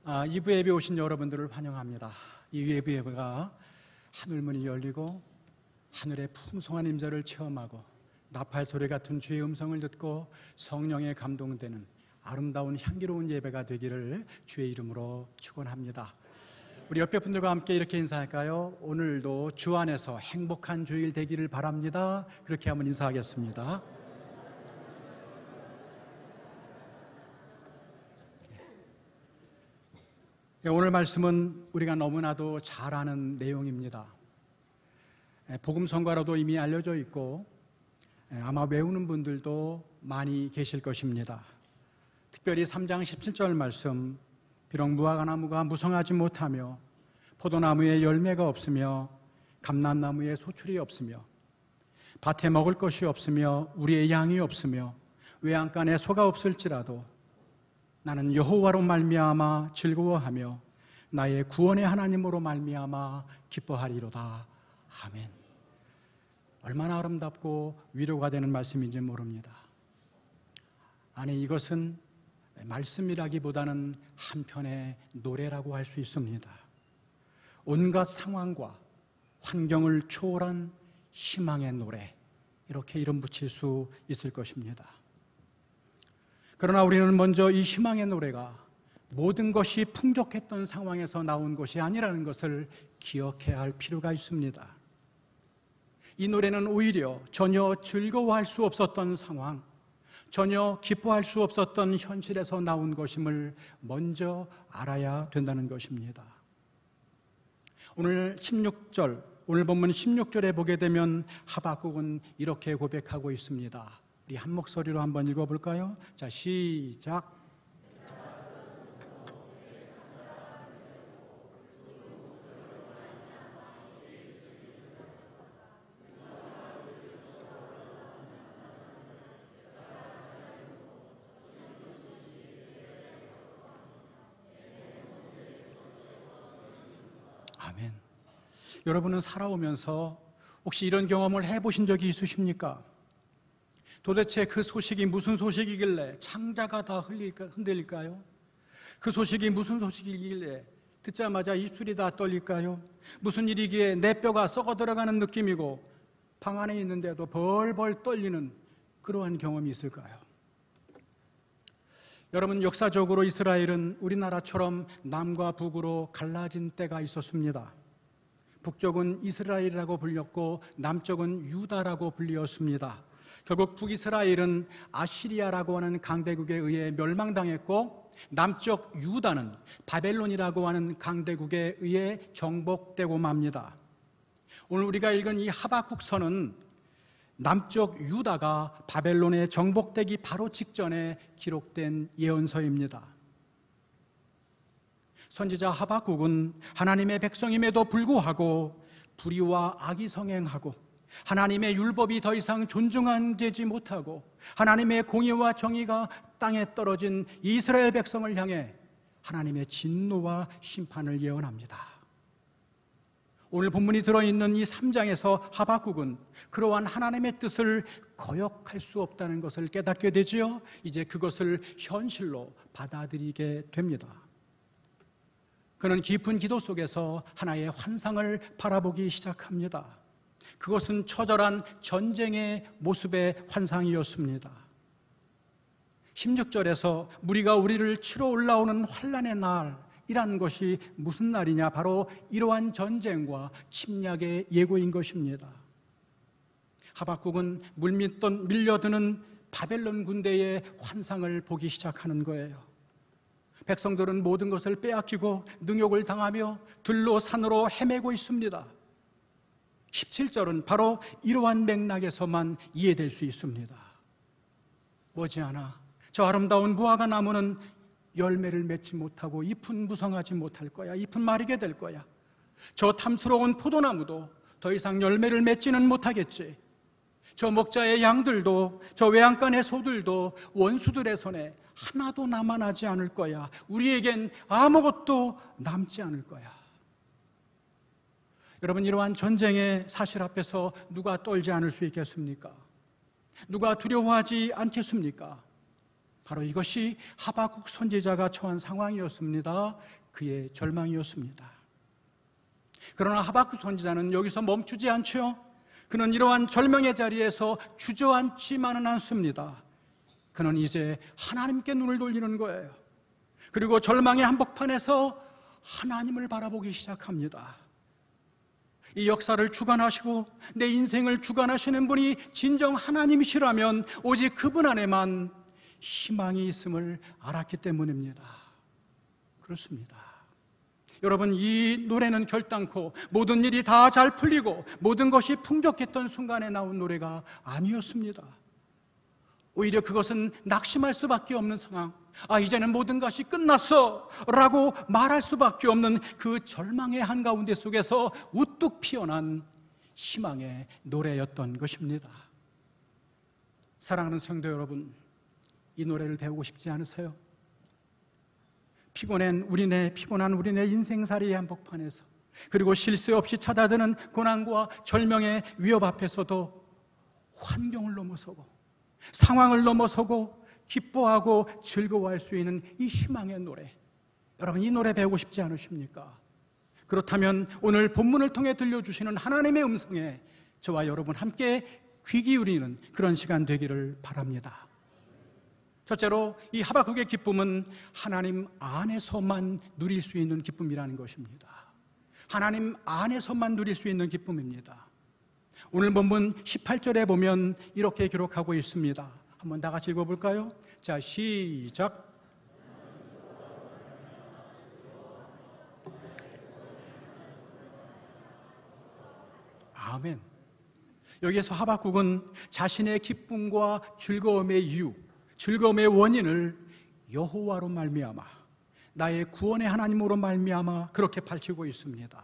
2부 예배 오신 여러분들을 환영합니다. 이 예배가 하늘문이 열리고 하늘의 풍성한 임재를 체험하고 나팔 소리 같은 주의 음성을 듣고 성령에 감동되는 아름다운 향기로운 예배가 되기를 주의 이름으로 축원합니다. 우리 옆에 분들과 함께 이렇게 인사할까요? 오늘도 주 안에서 행복한 주일 되기를 바랍니다. 그렇게 한번 인사하겠습니다. 오늘 말씀은 우리가 너무나도 잘 아는 내용입니다. 복음성가로도 이미 알려져 있고 아마 외우는 분들도 많이 계실 것입니다. 특별히 3장 17절 말씀, 비록 무화과나무가 무성하지 못하며 포도나무에 열매가 없으며 감람나무에 소출이 없으며 밭에 먹을 것이 없으며 우리의 양이 없으며 외양간에 소가 없을지라도 나는 여호와로 말미암아 즐거워하며 나의 구원의 하나님으로 말미암아 기뻐하리로다. 아멘. 얼마나 아름답고 위로가 되는 말씀인지 모릅니다. 아니, 이것은 말씀이라기보다는 한편의 노래라고 할 수 있습니다. 온갖 상황과 환경을 초월한 희망의 노래, 이렇게 이름 붙일 수 있을 것입니다. 그러나 우리는 먼저 이 희망의 노래가 모든 것이 풍족했던 상황에서 나온 것이 아니라는 것을 기억해야 할 필요가 있습니다. 이 노래는 오히려 전혀 즐거워할 수 없었던 상황, 전혀 기뻐할 수 없었던 현실에서 나온 것임을 먼저 알아야 된다는 것입니다. 오늘 본문 16절에 보게 되면 하박국은 이렇게 고백하고 있습니다. 우리 한 목소리로 한번 읽어볼까요? 자, 시작. 아멘. 여러분은 살아오면서 혹시 이런 경험을 해보신 적이 있으십니까? 도대체 그 소식이 무슨 소식이길래 창자가 다 흔들릴까요? 그 소식이 무슨 소식이길래 듣자마자 입술이 다 떨릴까요? 무슨 일이기에 내 뼈가 썩어 들어가는 느낌이고 방 안에 있는데도 벌벌 떨리는 그러한 경험이 있을까요? 여러분, 역사적으로 이스라엘은 우리나라처럼 남과 북으로 갈라진 때가 있었습니다. 북쪽은 이스라엘이라고 불렸고 남쪽은 유다라고 불렸습니다. 결국 북이스라엘은 아시리아라고 하는 강대국에 의해 멸망당했고 남쪽 유다는 바벨론이라고 하는 강대국에 의해 정복되고 맙니다. 오늘 우리가 읽은 이 하박국서는 남쪽 유다가 바벨론에 정복되기 바로 직전에 기록된 예언서입니다. 선지자 하박국은 하나님의 백성임에도 불구하고 불의와 악이 성행하고 하나님의 율법이 더 이상 존중되지 못하고 하나님의 공의와 정의가 땅에 떨어진 이스라엘 백성을 향해 하나님의 진노와 심판을 예언합니다. 오늘 본문이 들어있는 이 3장에서 하박국은 그러한 하나님의 뜻을 거역할 수 없다는 것을 깨닫게 되지요. 이제 그것을 현실로 받아들이게 됩니다. 그는 깊은 기도 속에서 하나의 환상을 바라보기 시작합니다. 그것은 처절한 전쟁의 모습의 환상이었습니다. 16절에서 무리가 우리를 치러 올라오는 환난의 날이라는 것이 무슨 날이냐? 바로 이러한 전쟁과 침략의 예고인 것입니다. 하박국은 밀려드는 바벨론 군대의 환상을 보기 시작하는 거예요. 백성들은 모든 것을 빼앗기고 능욕을 당하며 들로 산으로 헤매고 있습니다. 17절은 바로 이러한 맥락에서만 이해될 수 있습니다. 머지않아 저 아름다운 무화과 나무는 열매를 맺지 못하고 잎은 무성하지 못할 거야. 잎은 마르게 될 거야. 저 탐스러운 포도나무도 더 이상 열매를 맺지는 못하겠지. 저 목자의 양들도 저 외양간의 소들도 원수들의 손에 하나도 남아나지 않을 거야. 우리에겐 아무것도 남지 않을 거야. 여러분, 이러한 전쟁의 사실 앞에서 누가 떨지 않을 수 있겠습니까? 누가 두려워하지 않겠습니까? 바로 이것이 하박국 선지자가 처한 상황이었습니다. 그의 절망이었습니다. 그러나 하박국 선지자는 여기서 멈추지 않죠. 그는 이러한 절망의 자리에서 주저앉지만은 않습니다. 그는 이제 하나님께 눈을 돌리는 거예요. 그리고 절망의 한복판에서 하나님을 바라보기 시작합니다. 이 역사를 주관하시고 내 인생을 주관하시는 분이 진정 하나님이시라면 오직 그분 안에만 희망이 있음을 알았기 때문입니다. 그렇습니다. 여러분, 이 노래는 결단코 모든 일이 다 잘 풀리고 모든 것이 풍족했던 순간에 나온 노래가 아니었습니다. 오히려 그것은 낙심할 수밖에 없는 상황, 이제는 모든 것이 끝났어 라고 말할 수밖에 없는 그 절망의 한가운데 속에서 우뚝 피어난 희망의 노래였던 것입니다. 사랑하는 성도 여러분, 이 노래를 배우고 싶지 않으세요? 피곤한 우리네 인생살이의 한복판에서, 그리고 쉴 새 없이 찾아드는 고난과 절명의 위협 앞에서도 환경을 넘어서고 상황을 넘어서고 기뻐하고 즐거워할 수 있는 이 희망의 노래, 여러분, 이 노래 배우고 싶지 않으십니까? 그렇다면 오늘 본문을 통해 들려주시는 하나님의 음성에 저와 여러분 함께 귀 기울이는 그런 시간 되기를 바랍니다. 첫째로, 이 하박국의 기쁨은 하나님 안에서만 누릴 수 있는 기쁨이라는 것입니다. 하나님 안에서만 누릴 수 있는 기쁨입니다. 오늘 본문 18절에 보면 이렇게 기록하고 있습니다. 한번 다 같이 읽어볼까요? 자, 시작. 아멘. 여기에서 하박국은 자신의 기쁨과 즐거움의 이유, 즐거움의 원인을 여호와로 말미암아, 나의 구원의 하나님으로 말미암아 그렇게 밝히고 있습니다.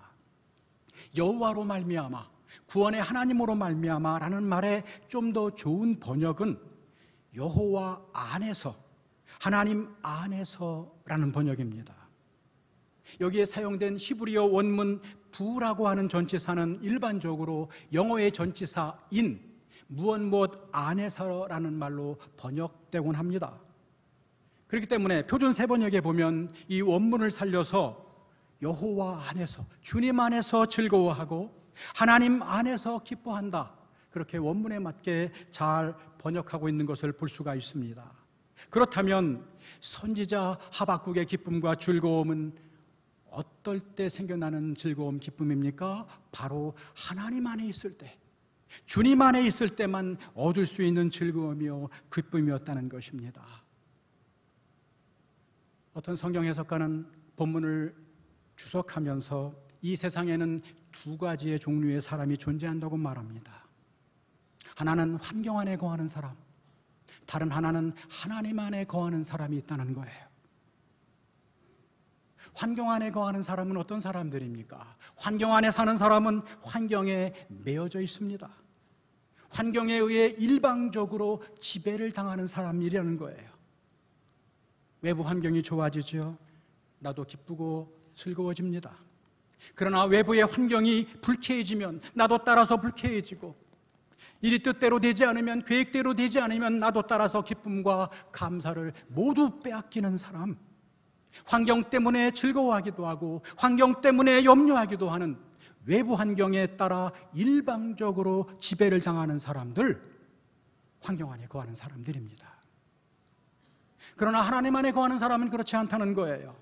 여호와로 말미암아, 구원의 하나님으로 말미암아라는 말의 좀 더 좋은 번역은 여호와 안에서, 하나님 안에서라는 번역입니다. 여기에 사용된 히브리어 원문 부라고 하는 전치사는 일반적으로 영어의 전치사 인, 무엇 안에서라는 말로 번역되곤 합니다. 그렇기 때문에 표준 세번역에 보면 이 원문을 살려서 여호와 안에서, 주님 안에서 즐거워하고 하나님 안에서 기뻐한다, 그렇게 원문에 맞게 잘 번역하고 있는 것을 볼 수가 있습니다. 그렇다면 선지자 하박국의 기쁨과 즐거움은 어떨 때 생겨나는 즐거움, 기쁨입니까? 바로 하나님 안에 있을 때, 주님 안에 있을 때만 얻을 수 있는 즐거움이요 기쁨이었다는 것입니다. 어떤 성경 해석가는 본문을 주석하면서 이 세상에는 두 가지의 종류의 사람이 존재한다고 말합니다. 하나는 환경 안에 거하는 사람, 다른 하나는 하나님 안에 거하는 사람이 있다는 거예요. 환경 안에 거하는 사람은 어떤 사람들입니까? 환경 안에 사는 사람은 환경에 매여져 있습니다. 환경에 의해 일방적으로 지배를 당하는 사람이라는 거예요. 외부 환경이 좋아지죠. 나도 기쁘고 즐거워집니다. 그러나 외부의 환경이 불쾌해지면 나도 따라서 불쾌해지고, 일이 뜻대로 되지 않으면, 계획대로 되지 않으면 나도 따라서 기쁨과 감사를 모두 빼앗기는 사람, 환경 때문에 즐거워하기도 하고 환경 때문에 염려하기도 하는 외부 환경에 따라 일방적으로 지배를 당하는 사람들, 환경 안에 거하는 사람들입니다. 그러나 하나님 안에 거하는 사람은 그렇지 않다는 거예요.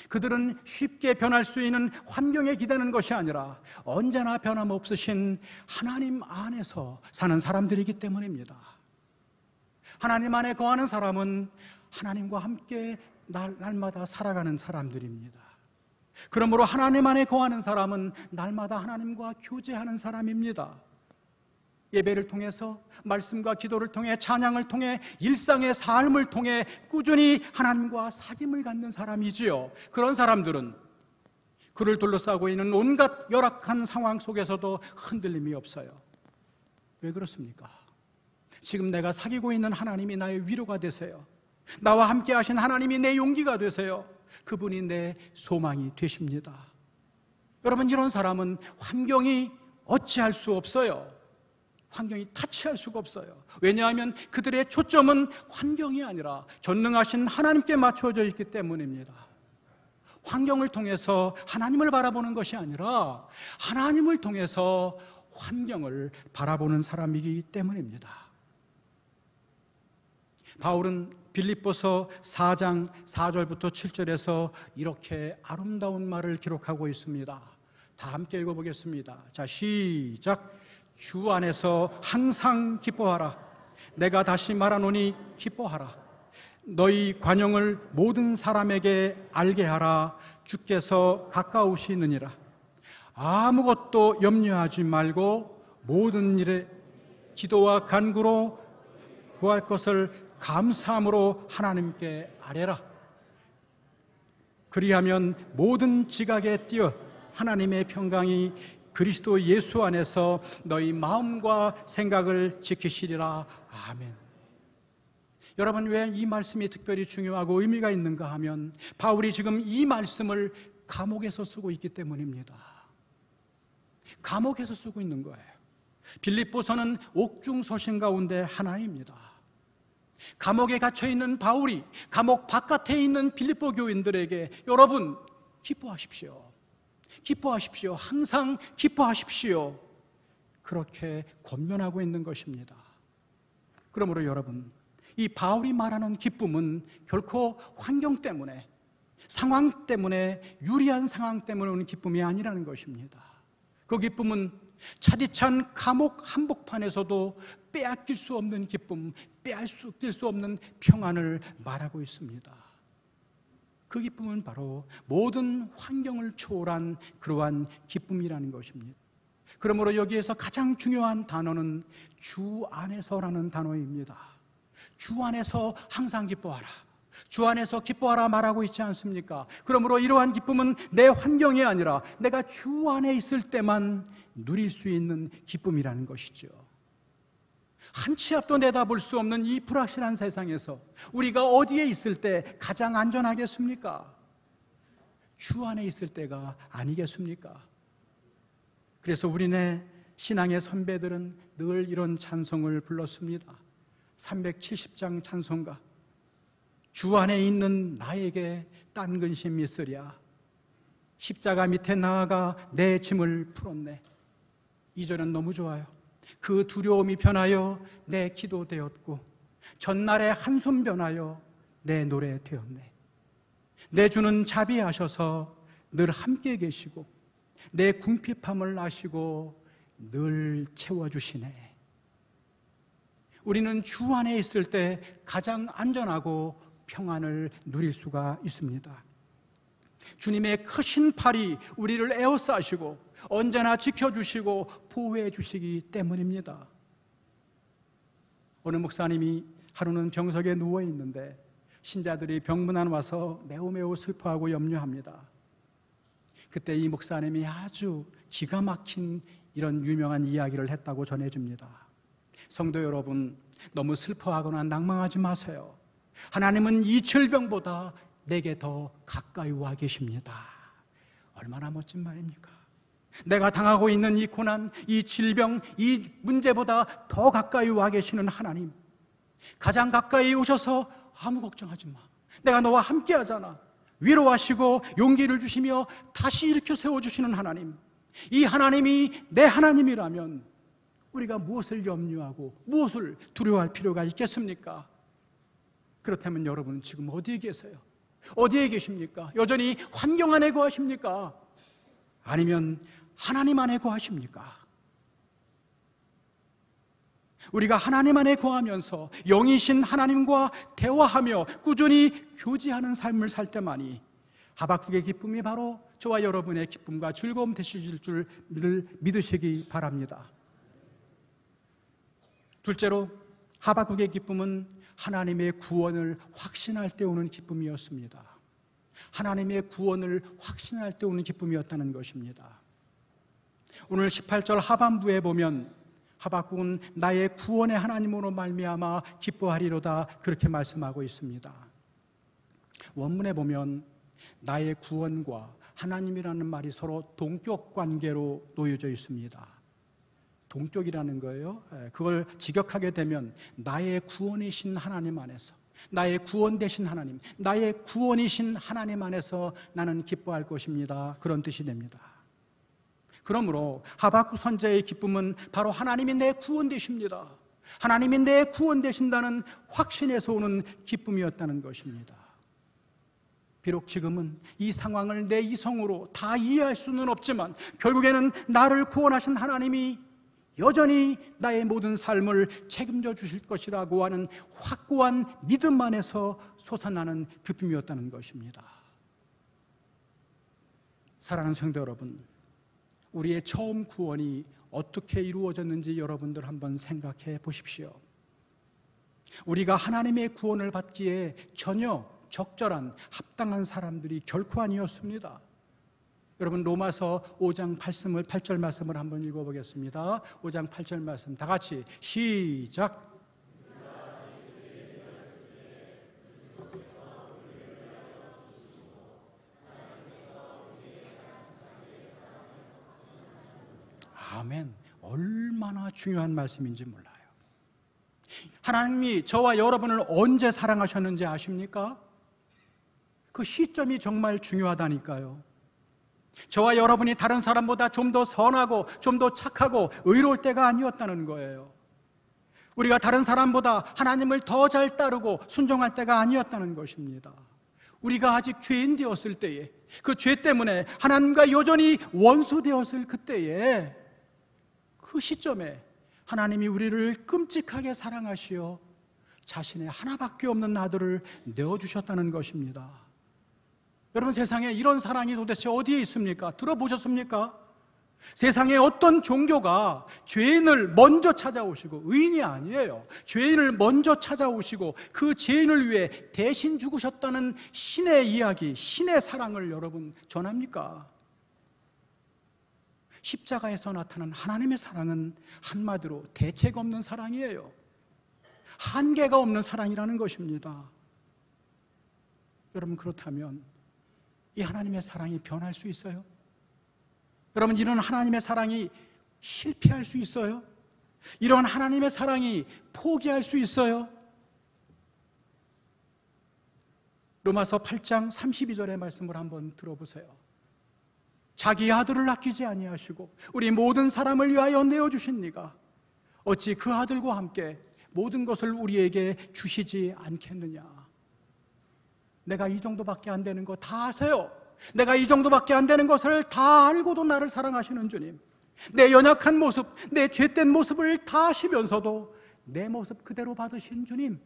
그들은 쉽게 변할 수 있는 환경에 기대는 것이 아니라 언제나 변함없으신 하나님 안에서 사는 사람들이기 때문입니다. 하나님 안에 거하는 사람은 하나님과 함께 날마다 살아가는 사람들입니다. 그러므로 하나님 안에 거하는 사람은 날마다 하나님과 교제하는 사람입니다. 예배를 통해서, 말씀과 기도를 통해, 찬양을 통해, 일상의 삶을 통해 꾸준히 하나님과 사귐을 갖는 사람이지요. 그런 사람들은 그를 둘러싸고 있는 온갖 열악한 상황 속에서도 흔들림이 없어요. 왜 그렇습니까? 지금 내가 사귀고 있는 하나님이 나의 위로가 되세요. 나와 함께 하신 하나님이 내 용기가 되세요. 그분이 내 소망이 되십니다. 여러분, 이런 사람은 환경이 어찌할 수 없어요. 환경이 타치할 수가 없어요. 왜냐하면 그들의 초점은 환경이 아니라 전능하신 하나님께 맞춰져 있기 때문입니다. 환경을 통해서 하나님을 바라보는 것이 아니라 하나님을 통해서 환경을 바라보는 사람이기 때문입니다. 바울은 빌립보서 4장 4절부터 7절에서 이렇게 아름다운 말을 기록하고 있습니다. 다 함께 읽어보겠습니다. 자, 시작. 주 안에서 항상 기뻐하라. 내가 다시 말하노니 기뻐하라. 너희 관용을 모든 사람에게 알게 하라. 주께서 가까우시느니라. 아무것도 염려하지 말고 모든 일에 기도와 간구로 구할 것을 감사함으로 하나님께 아뢰라. 그리하면 모든 지각에 뛰어 하나님의 평강이 그리스도 예수 안에서 너희 마음과 생각을 지키시리라. 아멘. 여러분, 왜 이 말씀이 특별히 중요하고 의미가 있는가 하면 바울이 지금 이 말씀을 감옥에서 쓰고 있기 때문입니다. 감옥에서 쓰고 있는 거예요. 빌립보서는 옥중 서신 가운데 하나입니다. 감옥에 갇혀있는 바울이 감옥 바깥에 있는 빌립보 교인들에게 여러분 기뻐하십시오. 기뻐하십시오. 항상 기뻐하십시오. 그렇게 권면하고 있는 것입니다. 그러므로 여러분, 이 바울이 말하는 기쁨은 결코 환경 때문에, 상황 때문에, 유리한 상황 때문에 오는 기쁨이 아니라는 것입니다. 그 기쁨은 차디찬 감옥 한복판에서도 빼앗길 수 없는 기쁨, 빼앗길 수 없는 평안을 말하고 있습니다. 그 기쁨은 바로 모든 환경을 초월한 그러한 기쁨이라는 것입니다. 그러므로 여기에서 가장 중요한 단어는 주 안에서라는 단어입니다. 주 안에서 항상 기뻐하라. 주 안에서 기뻐하라 말하고 있지 않습니까? 그러므로 이러한 기쁨은 내 환경이 아니라 내가 주 안에 있을 때만 누릴 수 있는 기쁨이라는 것이죠. 한 치 앞도 내다볼 수 없는 이 불확실한 세상에서 우리가 어디에 있을 때 가장 안전하겠습니까? 주 안에 있을 때가 아니겠습니까? 그래서 우리네 신앙의 선배들은 늘 이런 찬송을 불렀습니다. 370장 찬송가. 주 안에 있는 나에게 딴 근심 있으랴. 십자가 밑에 나아가 내 짐을 풀었네. 이 절은 너무 좋아요. 그 두려움이 변하여 내 기도 되었고 전날의 한숨 변하여 내 노래 되었네. 내 주는 자비하셔서 늘 함께 계시고 내 궁핍함을 아시고 늘 채워주시네. 우리는 주 안에 있을 때 가장 안전하고 평안을 누릴 수가 있습니다. 주님의 크신 팔이 우리를 에워싸시고 언제나 지켜주시고 보호해 주시기 때문입니다. 어느 목사님이 하루는 병석에 누워 있는데 신자들이 병문안 와서 매우 슬퍼하고 염려합니다. 그때 이 목사님이 아주 기가 막힌 이런 유명한 이야기를 했다고 전해집니다. 성도 여러분, 너무 슬퍼하거나 낭망하지 마세요. 하나님은 이 질병보다 내게 더 가까이 와 계십니다. 얼마나 멋진 말입니까? 내가 당하고 있는 이 고난, 이 질병, 이 문제보다 더 가까이 와 계시는 하나님, 가장 가까이 오셔서 아무 걱정하지 마. 내가 너와 함께 하잖아. 위로하시고 용기를 주시며 다시 일으켜 세워주시는 하나님, 이 하나님이 내 하나님이라면 우리가 무엇을 염려하고 무엇을 두려워할 필요가 있겠습니까? 그렇다면 여러분은 지금 어디에 계세요? 어디에 계십니까? 여전히 환경 안에 거하십니까? 아니면 하나님 안에 거하십니까? 우리가 하나님 안에 거하면서 영이신 하나님과 대화하며 꾸준히 교제하는 삶을 살 때만이 하박국의 기쁨이 바로 저와 여러분의 기쁨과 즐거움 되실 줄 믿으시기 바랍니다. 둘째로, 하박국의 기쁨은 하나님의 구원을 확신할 때 오는 기쁨이었습니다. 하나님의 구원을 확신할 때 오는 기쁨이었다는 것입니다. 오늘 18절 하반부에 보면 하박국은 나의 구원의 하나님으로 말미암아 기뻐하리로다 그렇게 말씀하고 있습니다. 원문에 보면 나의 구원과 하나님이라는 말이 서로 동격 관계로 놓여져 있습니다. 동격이라는 거예요. 그걸 직역하게 되면 나의 구원이신 하나님 안에서, 나의 구원 되신 하나님, 나의 구원이신 하나님 안에서 나는 기뻐할 것입니다. 그런 뜻이 됩니다. 그러므로 하박국 선지자의 기쁨은 바로 하나님이 내 구원 되십니다. 하나님이 내 구원 되신다는 확신에서 오는 기쁨이었다는 것입니다. 비록 지금은 이 상황을 내 이성으로 다 이해할 수는 없지만 결국에는 나를 구원하신 하나님이 여전히 나의 모든 삶을 책임져 주실 것이라고 하는 확고한 믿음 안에서 솟아나는 기쁨이었다는 것입니다. 사랑하는 성도 여러분, 우리의 처음 구원이 어떻게 이루어졌는지 여러분들 한번 생각해 보십시오. 우리가 하나님의 구원을 받기에 전혀 적절한 합당한 사람들이 결코 아니었습니다. 여러분, 로마서 5장 8절 말씀을 한번 읽어보겠습니다. 5장 8절 말씀 다 같이 시작. 아멘. 얼마나 중요한 말씀인지 몰라요. 하나님이 저와 여러분을 언제 사랑하셨는지 아십니까? 그 시점이 정말 중요하다니까요. 저와 여러분이 다른 사람보다 좀 더 선하고 좀 더 착하고 의로울 때가 아니었다는 거예요. 우리가 다른 사람보다 하나님을 더 잘 따르고 순종할 때가 아니었다는 것입니다. 우리가 아직 죄인 되었을 때에, 그 죄 때문에 하나님과 여전히 원수 되었을 그때에, 그 시점에 하나님이 우리를 끔찍하게 사랑하시어 자신의 하나밖에 없는 아들을 내어주셨다는 것입니다. 여러분, 세상에 이런 사랑이 도대체 어디에 있습니까? 들어보셨습니까? 세상에 어떤 종교가 죄인을 먼저 찾아오시고, 의인이 아니에요, 죄인을 먼저 찾아오시고 그 죄인을 위해 대신 죽으셨다는 신의 이야기, 신의 사랑을 여러분 전합니까? 십자가에서 나타난 하나님의 사랑은 한마디로 대책 없는 사랑이에요. 한계가 없는 사랑이라는 것입니다. 여러분, 그렇다면 이 하나님의 사랑이 변할 수 있어요? 여러분, 이런 하나님의 사랑이 실패할 수 있어요? 이런 하나님의 사랑이 포기할 수 있어요? 로마서 8장 32절의 말씀을 한번 들어보세요. 자기 아들을 아끼지 아니하시고 우리 모든 사람을 위하여 내어주십니까? 어찌 그 아들과 함께 모든 것을 우리에게 주시지 않겠느냐? 내가 이 정도밖에 안 되는 거 다 아세요. 내가 이 정도밖에 안 되는 것을 다 알고도 나를 사랑하시는 주님, 내 연약한 모습, 내 죄된 모습을 다 아시면서도 내 모습 그대로 받으신 주님,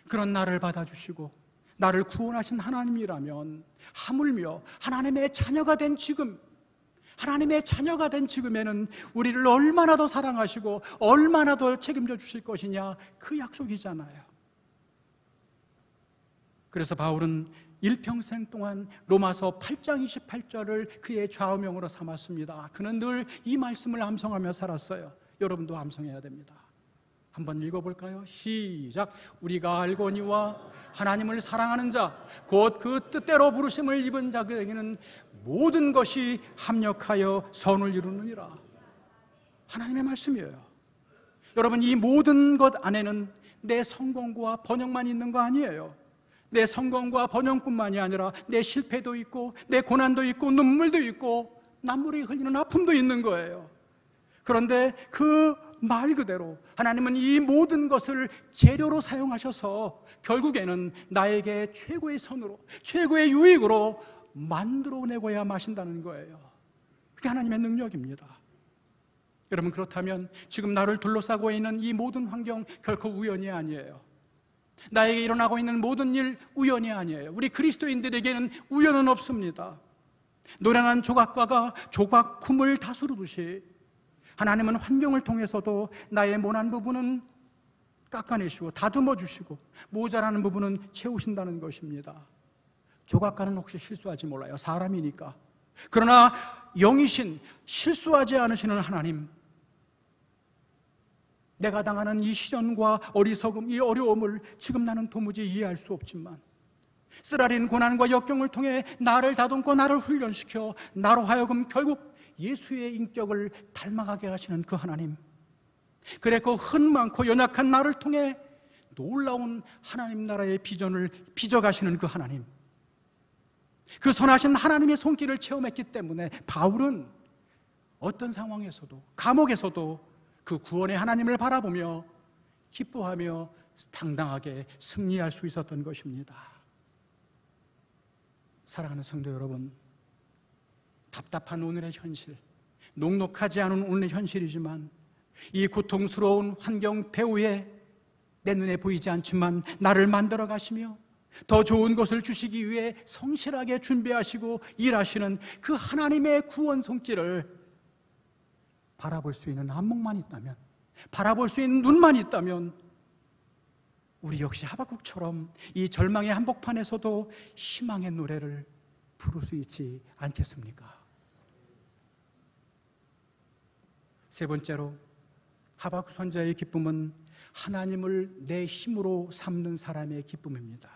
그런 나를 받아주시고 나를 구원하신 하나님이라면 하물며 하나님의 자녀가 된 지금, 하나님의 자녀가 된 지금에는 우리를 얼마나 더 사랑하시고 얼마나 더 책임져 주실 것이냐, 그 약속이잖아요. 그래서 바울은 일평생 동안 로마서 8장 28절을 그의 좌우명으로 삼았습니다. 그는 늘 이 말씀을 암송하며 살았어요. 여러분도 암송해야 됩니다. 한번 읽어볼까요? 시작. 우리가 알거니와 하나님을 사랑하는 자 곧 그 뜻대로 부르심을 입은 자에게는 모든 것이 합력하여 선을 이루느니라. 하나님의 말씀이에요. 여러분, 이 모든 것 안에는 내 성공과 번영만 있는 거 아니에요. 내 성공과 번영뿐만이 아니라 내 실패도 있고 내 고난도 있고 눈물도 있고 남물이 흘리는 아픔도 있는 거예요. 그런데 그 말 그대로 하나님은 이 모든 것을 재료로 사용하셔서 결국에는 나에게 최고의 선으로, 최고의 유익으로 만들어내고야 마신다는 거예요. 그게 하나님의 능력입니다. 여러분, 그렇다면 지금 나를 둘러싸고 있는 이 모든 환경 결코 우연이 아니에요. 나에게 일어나고 있는 모든 일 우연이 아니에요. 우리 그리스도인들에게는 우연은 없습니다. 노련한 조각가가 조각품을 다스르듯이 하나님은 환경을 통해서도 나의 모난 부분은 깎아내시고 다듬어 주시고 모자라는 부분은 채우신다는 것입니다. 조각가는 혹시 실수하지 몰라요. 사람이니까. 그러나 영이신 실수하지 않으시는 하나님, 내가 당하는 이 시련과 어리석음, 이 어려움을 지금 나는 도무지 이해할 수 없지만 쓰라린 고난과 역경을 통해 나를 다듬고 나를 훈련시켜 나로 하여금 결국 예수의 인격을 닮아가게 하시는 그 하나님, 그래 그 흔 많고 연약한 나를 통해 놀라운 하나님 나라의 비전을 빚어가시는 그 하나님, 그 선하신 하나님의 손길을 체험했기 때문에 바울은 어떤 상황에서도, 감옥에서도 그 구원의 하나님을 바라보며 기뻐하며 당당하게 승리할 수 있었던 것입니다. 사랑하는 성도 여러분, 답답한 오늘의 현실, 녹록하지 않은 오늘의 현실이지만 이 고통스러운 환경 배후에 내 눈에 보이지 않지만 나를 만들어 가시며 더 좋은 것을 주시기 위해 성실하게 준비하시고 일하시는 그 하나님의 구원 손길을 바라볼 수 있는 안목만 있다면, 바라볼 수 있는 눈만 있다면 우리 역시 하박국처럼 이 절망의 한복판에서도 희망의 노래를 부를 수 있지 않겠습니까? 세 번째로, 하박국 선지자의 기쁨은 하나님을 내 힘으로 삼는 사람의 기쁨입니다.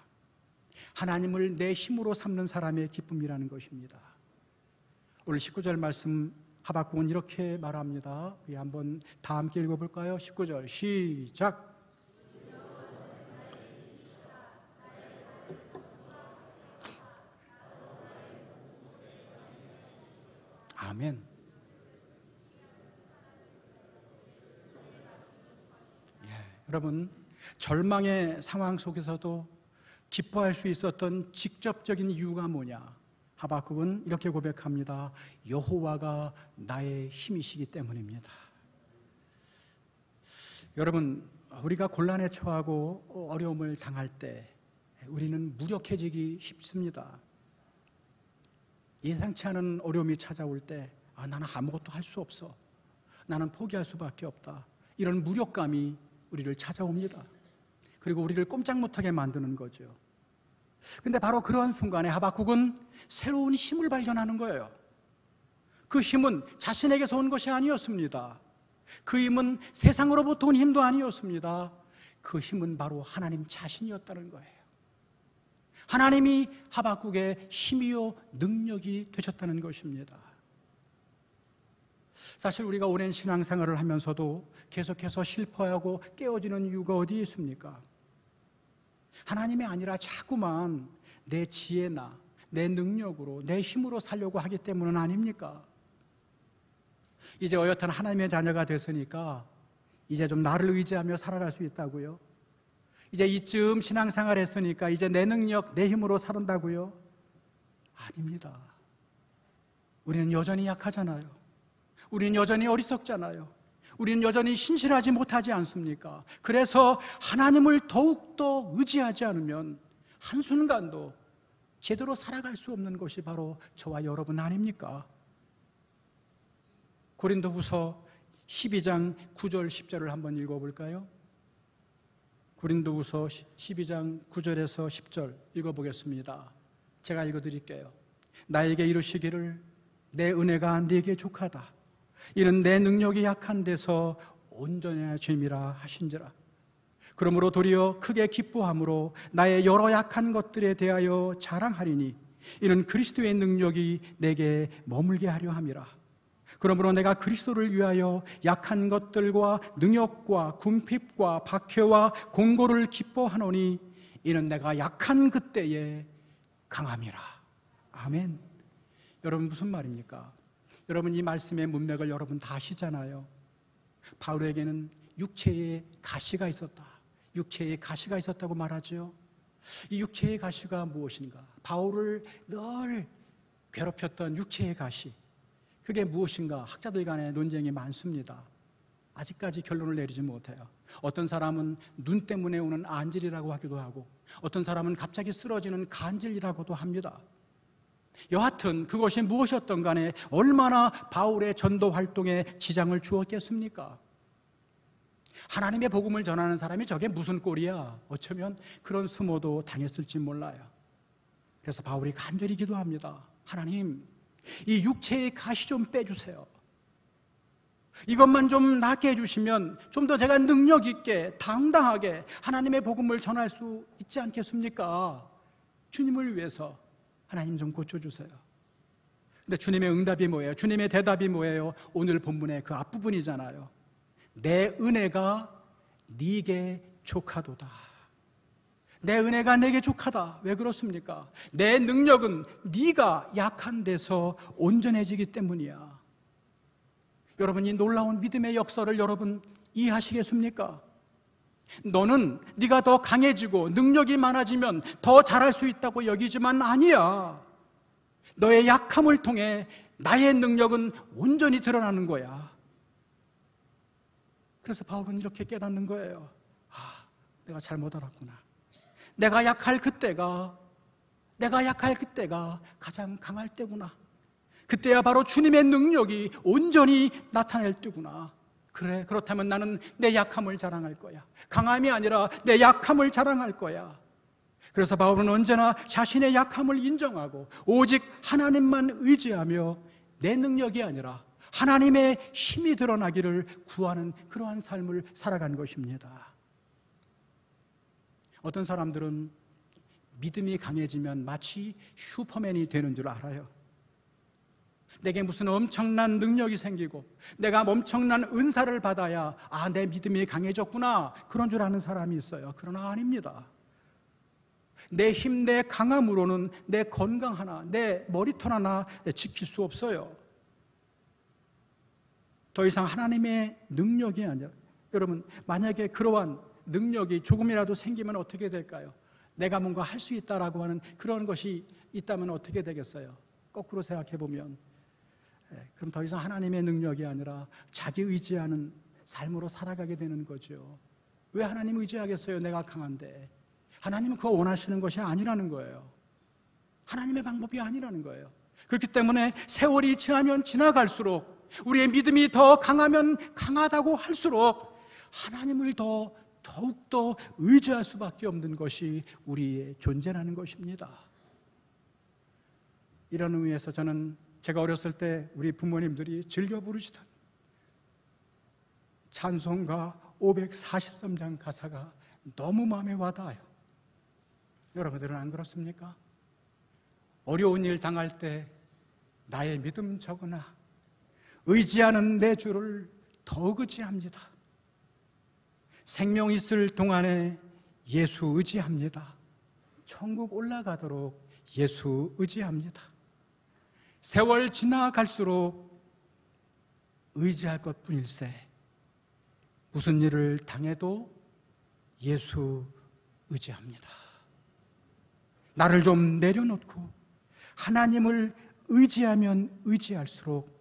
하나님을 내 힘으로 삼는 사람의 기쁨이라는 것입니다. 오늘 19절 말씀, 하박국은 이렇게 말합니다. 우리 한번 다 함께 읽어볼까요? 19절 시작. 아멘. 여러분, 절망의 상황 속에서도 기뻐할 수 있었던 직접적인 이유가 뭐냐? 하박국은 이렇게 고백합니다. 여호와가 나의 힘이시기 때문입니다. 여러분, 우리가 곤란에 처하고 어려움을 당할 때 우리는 무력해지기 쉽습니다. 예상치 않은 어려움이 찾아올 때 나는 아무것도 할 수 없어, 나는 포기할 수밖에 없다, 이런 무력감이 우리를 찾아옵니다. 그리고 우리를 꼼짝 못하게 만드는 거죠. 근데 바로 그러한 순간에 하박국은 새로운 힘을 발견하는 거예요. 그 힘은 자신에게서 온 것이 아니었습니다. 그 힘은 세상으로부터 온 힘도 아니었습니다. 그 힘은 바로 하나님 자신이었다는 거예요. 하나님이 하박국의 힘이요 능력이 되셨다는 것입니다. 사실 우리가 오랜 신앙생활을 하면서도 계속해서 실패하고 깨어지는 이유가 어디 있습니까? 하나님이 아니라 자꾸만 내 지혜나 내 능력으로, 내 힘으로 살려고 하기 때문은 아닙니까? 이제 어엿한 하나님의 자녀가 됐으니까 이제 좀 나를 의지하며 살아갈 수 있다고요? 이제 이쯤 신앙생활 했으니까 이제 내 능력, 내 힘으로 산다고요? 아닙니다. 우리는 여전히 약하잖아요. 우리는 여전히 어리석잖아요. 우리는 여전히 신실하지 못하지 않습니까? 그래서 하나님을 더욱더 의지하지 않으면 한순간도 제대로 살아갈 수 없는 것이 바로 저와 여러분 아닙니까? 고린도후서 12장 9절 10절을 한번 읽어볼까요? 고린도후서 12장 9절에서 10절 읽어보겠습니다. 제가 읽어드릴게요. 나에게 이르시기를 내 은혜가 네게 족하다. 이는 내 능력이 약한 데서 온전해짐이라 하신지라. 그러므로 도리어 크게 기뻐함으로 나의 여러 약한 것들에 대하여 자랑하리니 이는 그리스도의 능력이 내게 머물게 하려 함이라. 그러므로 내가 그리스도를 위하여 약한 것들과 능욕과 궁핍과 박해와 공고를 기뻐하노니 이는 내가 약한 그때에 강함이라. 아멘. 여러분, 무슨 말입니까? 여러분, 이 말씀의 문맥을 여러분 다 아시잖아요. 바울에게는 육체의 가시가 있었다. 육체의 가시가 있었다고 말하죠. 이 육체의 가시가 무엇인가? 바울을 늘 괴롭혔던 육체의 가시, 그게 무엇인가? 학자들 간에 논쟁이 많습니다. 아직까지 결론을 내리지 못해요. 어떤 사람은 눈 때문에 오는 안질이라고 하기도 하고, 어떤 사람은 갑자기 쓰러지는 간질이라고도 합니다. 여하튼 그것이 무엇이었던 간에 얼마나 바울의 전도 활동에 지장을 주었겠습니까? 하나님의 복음을 전하는 사람이 저게 무슨 꼴이야? 어쩌면 그런 수모도 당했을지 몰라요. 그래서 바울이 간절히 기도합니다. 하나님, 이 육체의 가시 좀 빼주세요. 이것만 좀 낫게 해주시면 좀 더 제가 능력 있게 당당하게 하나님의 복음을 전할 수 있지 않겠습니까? 주님을 위해서 하나님 좀 고쳐주세요. 근데 주님의 응답이 뭐예요? 주님의 대답이 뭐예요? 오늘 본문의 그 앞부분이잖아요. 내 은혜가 네게 족하도다. 내 은혜가 내게 족하다. 왜 그렇습니까? 내 능력은 네가 약한 데서 온전해지기 때문이야. 여러분, 이 놀라운 믿음의 역사를 여러분 이해하시겠습니까? 너는 네가 더 강해지고 능력이 많아지면 더 잘할 수 있다고 여기지만 아니야. 너의 약함을 통해 나의 능력은 온전히 드러나는 거야. 그래서 바울은 이렇게 깨닫는 거예요. 내가 잘못 알았구나. 내가 약할 그때가 가장 강할 때구나. 그때야 바로 주님의 능력이 온전히 나타날 때구나. 그래, 그렇다면 나는 내 약함을 자랑할 거야. 강함이 아니라 내 약함을 자랑할 거야. 그래서 바울은 언제나 자신의 약함을 인정하고 오직 하나님만 의지하며 내 능력이 아니라 하나님의 힘이 드러나기를 구하는 그러한 삶을 살아간 것입니다. 어떤 사람들은 믿음이 강해지면 마치 슈퍼맨이 되는 줄 알아요. 내게 무슨 엄청난 능력이 생기고 내가 엄청난 은사를 받아야 내 믿음이 강해졌구나, 그런 줄 아는 사람이 있어요. 그러나 아닙니다. 내 힘, 내 강함으로는 내 건강 하나, 내 머리털 하나 지킬 수 없어요. 더 이상 하나님의 능력이 아니라, 여러분, 만약에 그러한 능력이 조금이라도 생기면 어떻게 될까요? 내가 뭔가 할 수 있다라고 하는 그런 것이 있다면 어떻게 되겠어요? 거꾸로 생각해 보면, 그럼 더 이상 하나님의 능력이 아니라 자기 의지하는 삶으로 살아가게 되는 거죠. 왜 하나님 의지하겠어요? 내가 강한데. 하나님은 그거 원하시는 것이 아니라는 거예요. 하나님의 방법이 아니라는 거예요. 그렇기 때문에 세월이 지나면 지나갈수록, 우리의 믿음이 더 강하면 강하다고 할수록 하나님을 더욱더 의지할 수밖에 없는 것이 우리의 존재라는 것입니다. 이런 의미에서 저는 제가 어렸을 때 우리 부모님들이 즐겨 부르시던 찬송가 543장 가사가 너무 마음에 와닿아요. 여러분들은 안 그렇습니까? 어려운 일 당할 때 나의 믿음 적으나 의지하는 내 주를 더욱 의지합니다. 생명 있을 동안에 예수 의지합니다. 천국 올라가도록 예수 의지합니다. 세월 지나갈수록 의지할 것뿐일세. 무슨 일을 당해도 예수 의지합니다. 나를 좀 내려놓고 하나님을 의지하면 의지할수록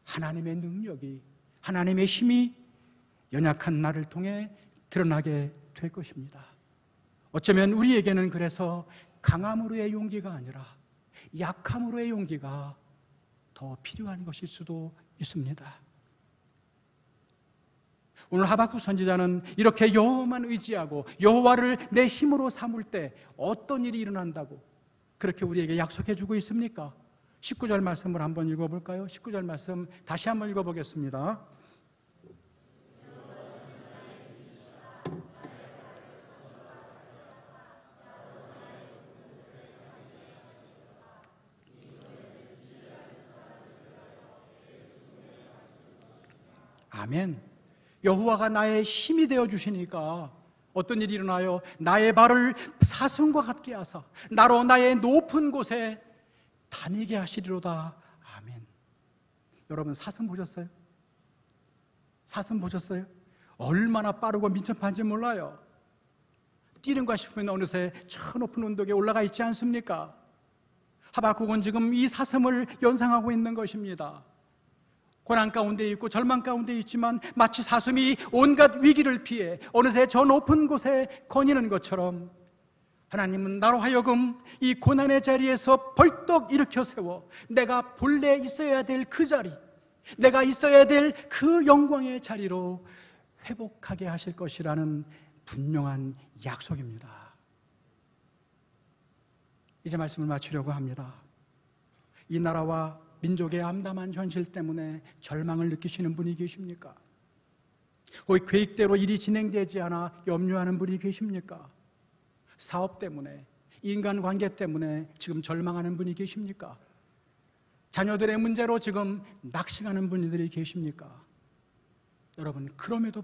하나님의 능력이, 하나님의 힘이 연약한 나를 통해 드러나게 될 것입니다. 어쩌면 우리에게는 그래서 강함으로의 용기가 아니라 약함으로의 용기가 더 필요한 것일 수도 있습니다. 오늘 하박국 선지자는 이렇게 여호와만 의지하고 여호와를 내 힘으로 삼을 때 어떤 일이 일어난다고 그렇게 우리에게 약속해 주고 있습니까? 19절 말씀을 한번 읽어볼까요? 19절 말씀 다시 한번 읽어보겠습니다. 아멘. 여호와가 나의 힘이 되어 주시니까 어떤 일이 일어나요? 나의 발을 사슴과 같게 하사 나로 나의 높은 곳에 다니게 하시리로다. 아멘. 여러분, 사슴 보셨어요? 사슴 보셨어요? 얼마나 빠르고 민첩한지 몰라요. 뛰는가 싶으면 어느새 저 높은 언덕에 올라가 있지 않습니까? 하박국은 지금 이 사슴을 연상하고 있는 것입니다. 고난 가운데 있고 절망 가운데 있지만 마치 사슴이 온갖 위기를 피해 어느새 저 높은 곳에 거니는 것처럼 하나님은 나로 하여금 이 고난의 자리에서 벌떡 일으켜 세워 내가 본래 있어야 될 그 자리, 내가 있어야 될 그 영광의 자리로 회복하게 하실 것이라는 분명한 약속입니다. 이제 말씀을 마치려고 합니다. 이 나라와 민족의 암담한 현실 때문에 절망을 느끼시는 분이 계십니까? 혹 계획대로 일이 진행되지 않아 염려하는 분이 계십니까? 사업 때문에, 인간관계 때문에 지금 절망하는 분이 계십니까? 자녀들의 문제로 지금 낙심하는 분들이 계십니까? 여러분, 그럼에도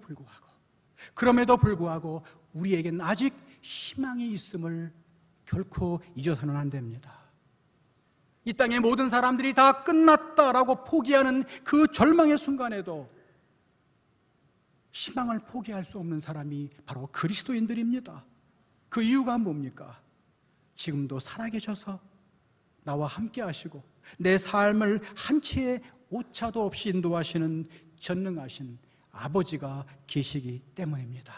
불구하고 우리에겐 아직 희망이 있음을 결코 잊어서는 안 됩니다. 이 땅의 모든 사람들이 다 끝났다라고 포기하는 그 절망의 순간에도 희망을 포기할 수 없는 사람이 바로 그리스도인들입니다. 그 이유가 뭡니까? 지금도 살아계셔서 나와 함께 하시고 내 삶을 한치의 오차도 없이 인도하시는 전능하신 아버지가 계시기 때문입니다.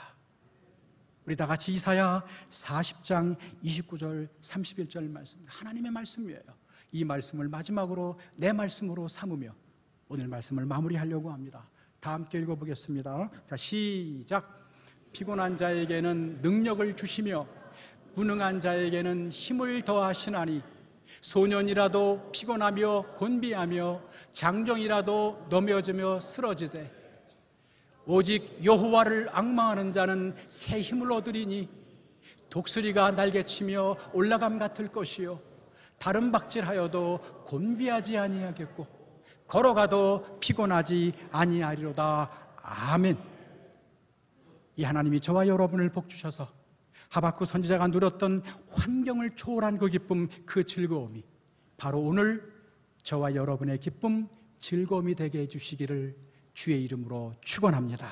우리 다 같이 이사야 40장 29절 31절 말씀, 하나님의 말씀이에요. 이 말씀을 마지막으로 내 말씀으로 삼으며 오늘 말씀을 마무리하려고 합니다. 다 함께 읽어보겠습니다. 자, 시작. 피곤한 자에게는 능력을 주시며 무능한 자에게는 힘을 더하시나니 소년이라도 피곤하며 곤비하며 장정이라도 넘어지며 쓰러지되 오직 여호와를 앙망하는 자는 새 힘을 얻으리니 독수리가 날개치며 올라감 같을 것이요 다른 박질하여도 곤비하지 아니하겠고 걸어가도 피곤하지 아니하리로다. 아멘. 이 하나님이 저와 여러분을 복주셔서 하박국 선지자가 누렸던 환경을 초월한 그 기쁨, 그 즐거움이 바로 오늘 저와 여러분의 기쁨, 즐거움이 되게 해주시기를 주의 이름으로 축원합니다.